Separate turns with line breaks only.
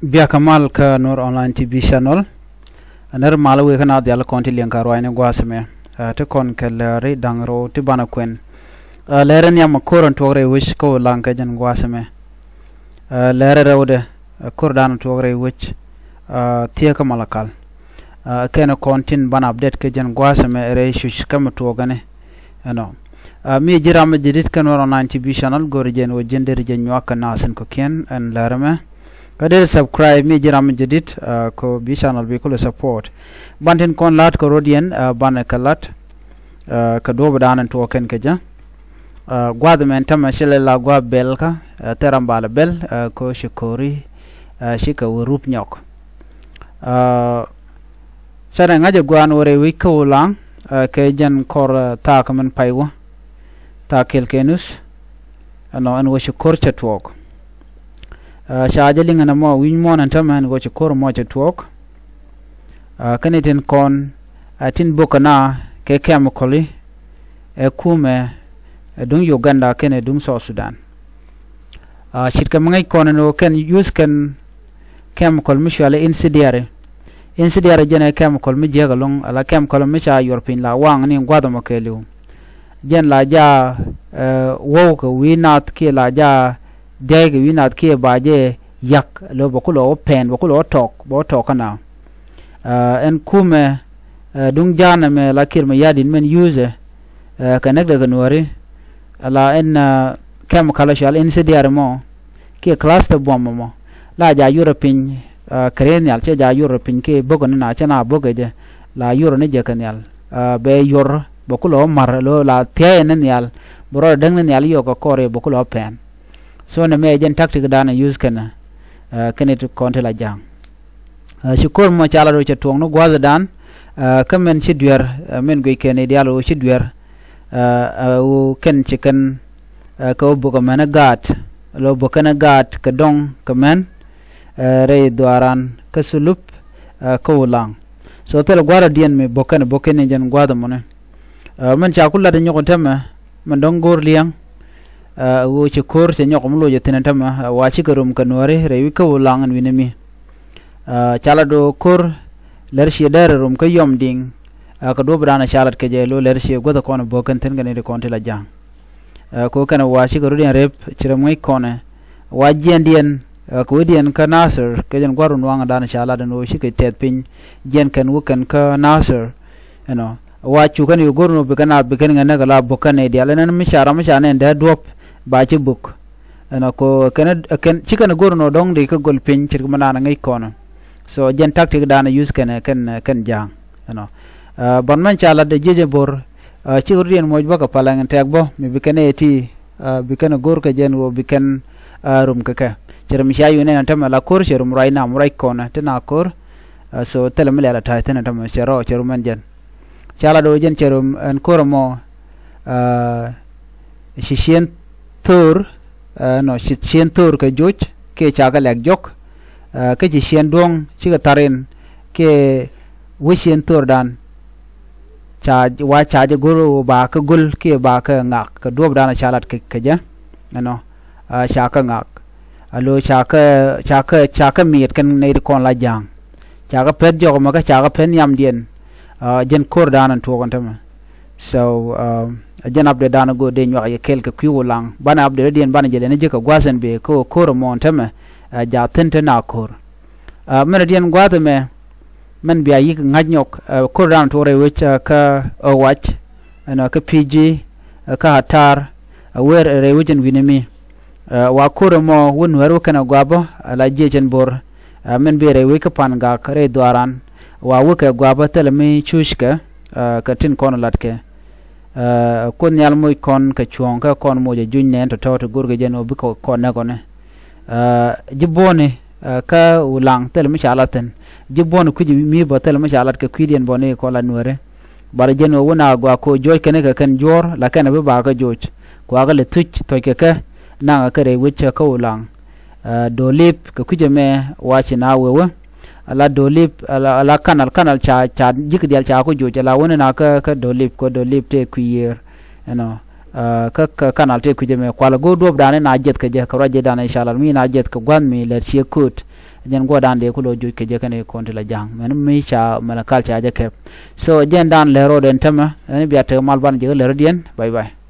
Bia Kamal ka Nur Online TV channel anar malawi kana dial konti lianka roine gwasme te kon kelare dangro te bana kwen leren yam koron togre wish ko lanka jan gwasme lere rewde kordan togre wish tie ka malakal kena kontin bana update ke jan gwasme re shush kam togane ano mi jiram jidit kan Nur Online TV channel gorjen o jender jen nyaka nasen ko ken en lereme kadel subscribe mi jiram jidit ko bi channel bi ko support banten kon lat ko rodien ban kalat ka do badan to ken keja gwad men tam shele la gwa bel ka terambala bel ko shikori shika wurup nyok sada ngaje gwan wore wi ko lang ke jan kor ta kamen paywo ta kelkenus ano an wo shikor chatwok shajaling na mo win mo nan taman go chikor mo chatwok kaniten kon tin bokana ke chemically kume dung Uganda ken dung South Sudan shitka mangai kon no ken use ken chemical mishale incendiary jene chemical mi jegalong ala chemical mi cha European la wang ni ngwado mo kelu jen la ja wo ko winat ke la ja dege winat ke baje yak lo bokulo pen bokulo tok bo tokana en kume dung jana me la kirma yadin men use connect daga nuari ala en chemical shal incendiary mo ke cluster bomb mo la ja European krenial che ja European ke bogon na chana bogeje la Euro ne je kanyal be yor bokulo mar lo la tiene nyal boro dang nyal yo ko kore bokulo pen so na me jen tactic dana use kana to kontela jang shukor mo chala ro che tong no gwaza dan kamen chidwer men go kene dialo chidwer u ken chicken ko bugo mana gat lo bokana gat ka dong kamen re duaran kasulup ko lang so tel gwara dien me bokene jen gwada mone man cha kula de nyoko tama man dong gor liang wo ci kor te nyoko mlo je tenantama wa ci garum kanore re wi ko langan winemi chala do kor ler shi dare rum ko yom ding ka do brana chalat ke je lo ler shi goda kono bokan ten gane de konti la jang ko kana wa ci garu den rep ci moy kone wa jendien ko dien ka nasir ke jen gwaru wanga dana chala de no shi ke tet pin jen kan wukan ka nasir wa cu kan yu gorno be kana be kan ngana gala bokane di alanan mi shane nda dop ba ci buk ko kan cikan gorno dong de ka gol pin ci mana ngai kono so jen tactic dana use kan jang ban man chala de jeje bor ci urien moj baka palangan tagbo mi be kan eti be kan gor ka jen wo be kan rum ka ci mi shayu ne nan tamala kor ci rum raina murai kono tana kor so telemele ala ta tana tam chero man jen chala do jen cherum en koromo shishien tur shishien tur ke joj ke chaga lek jok ke shishien dong chiga tarin ke wishien tur dan wa chaje guru ba ka gul ke ba ka ngak ka dob dana chalat ke ja chaka ngak alo chaka miet kan nei kon la jang chaka pet jok ma ka chaka pen yam dien jen kor danan to gontama so jen abde dana go de nywa ye kelke kwiwo lang bana abde dien bana jele ne jeka gwasen be ko kor mon tama ja tente na kor mena dien gwada me men biya yik ngajnyok kor dan to re wecha ka watch ka pg ka hatar wer re wejen winemi wa kor mo won wero kana gwabo ala jejen bor men be re we ka pan ga kare dwaran wa wuka gwaba telemi chushka ka tin kon latke kon yal moy kon ka chuon ka kon moje junne to to gurge jeno bi ko kon ne kon jibone ka ulang telemi chalaten jibone kuji mi ba telemi chalat ka kwidien bone ko la nuore bar jeno wona gwa ko joj kene ka kan jor la kana be ba ka joj ko ga le tuch to ke ka na ka re wicha ka ulang do lip ka kuje me wachi na wewe ala dolip ala kanal cha jik dial cha ko joje la wona na ka dolip te kuyer ka kanal te kuje me kwala go do dane na jet ka je ka raje dane inshallah mi na jet ka gwan mi ler chi kut jen go dan de ko lo ju ke je kane ko la jang men mi cha mala kal cha je ke so jen dan lero den tama ni biata malban je lero dien bye bye